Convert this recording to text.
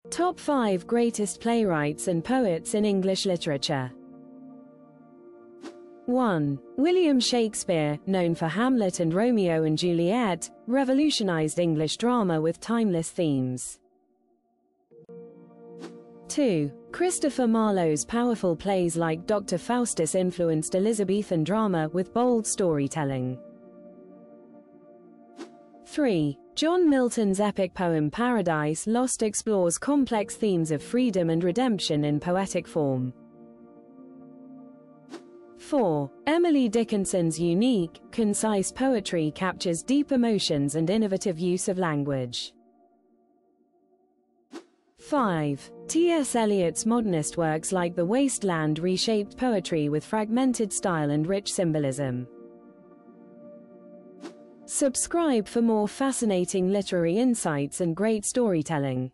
Top 5 greatest playwrights and poets in English literature. 1. William Shakespeare, known for Hamlet and Romeo and Juliet, revolutionized English drama with timeless themes. 2. Christopher Marlowe's powerful plays like Dr. Faustus influenced Elizabethan drama with bold storytelling. 3. John Milton's epic poem Paradise Lost explores complex themes of freedom and redemption in poetic form. 4. Emily Dickinson's unique, concise poetry captures deep emotions and innovative use of language. 5. T.S. Eliot's modernist works like The Waste Land reshaped poetry with fragmented style and rich symbolism. Subscribe for more fascinating literary insights and great storytelling.